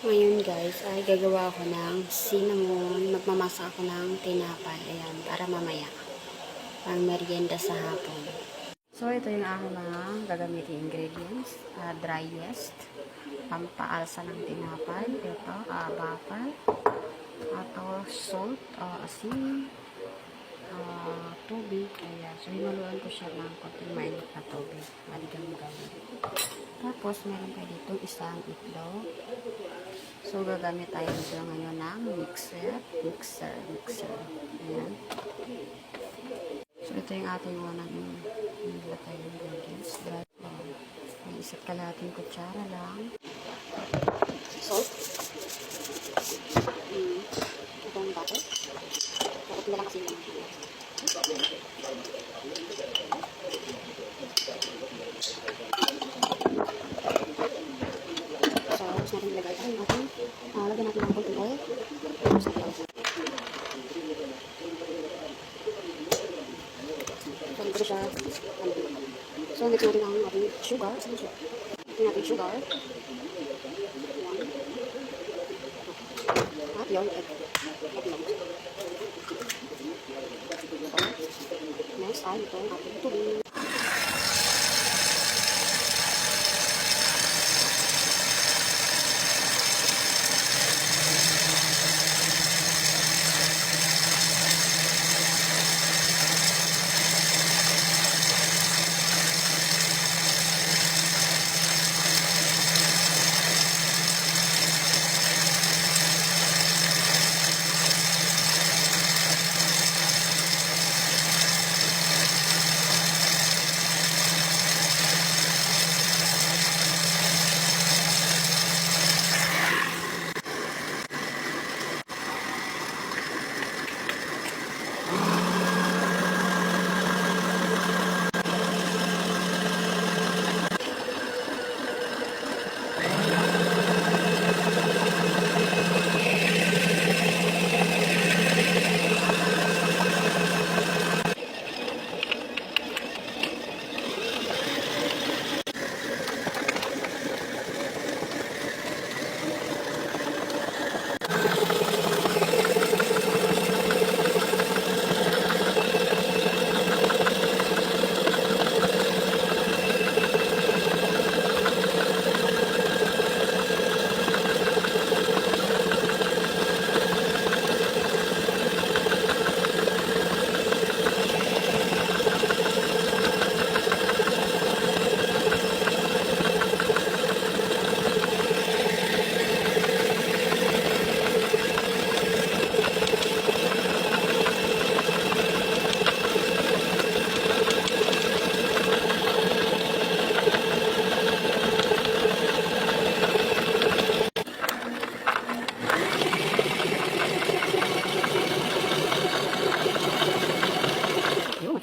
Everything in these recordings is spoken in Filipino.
Ngayon guys, ay gagawa ako ng cinnamon. Magmamasa ako ng tinapay. Ayan, para mamaya. Pang merienda sa hapon. So, ito yung aking mga gagamitin ingredients. Dry yeast. Pampaalsa ng tinapay. Ito, bakal. Tapos, salt, asin, tubig. Ayan. So, hinuluan ko siya ng konting mainit na tubig. Maligang-gawa. Tapos, meron kayo dito isang itlog. So, gagamit tayo dito ngayon ng mixer. Ayan. So, ito yung ating unang nilagay ng ingredients. May isa't kalahating kutsara lang. Salt. Itong butter. Tapos nila lang kasi yung so, gusto natin ilagay tayo yung ating lagyan natin ng konting oil. So, mix natin ang ating sugar. Ito natin sugar. At yung egg. So, next ay ito ang ating tubig.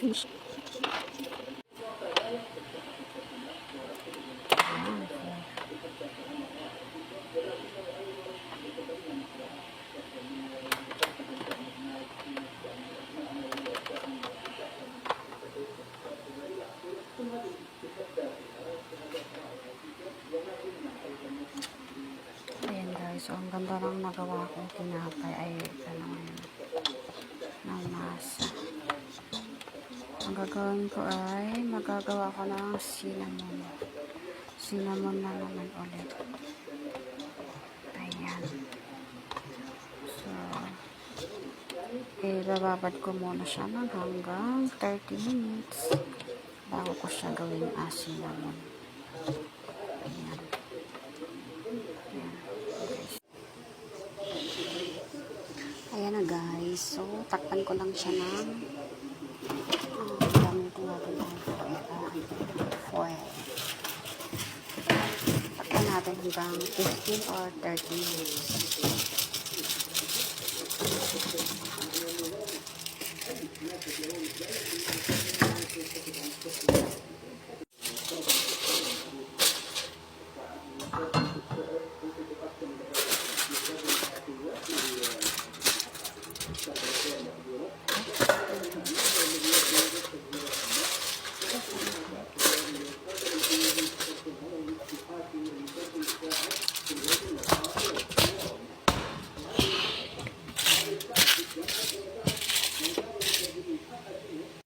Finish. Ayan guys, so ang ganda ng nagawa kong tinapay ay ano yan, na masa. Ang gagawin ko ay magagawa ko ng cinnamon. Cinnamon na naman ulit. Ayan. So, bababad ko muna siya ng hanggang 30 minutes bago ko siya gawin cinnamon. Ayan. Ayan. Ayan na guys. So, takpan ko lang siya ng gamitin natin ang foil. Takpan natin hanggang 15 or 30 minutes.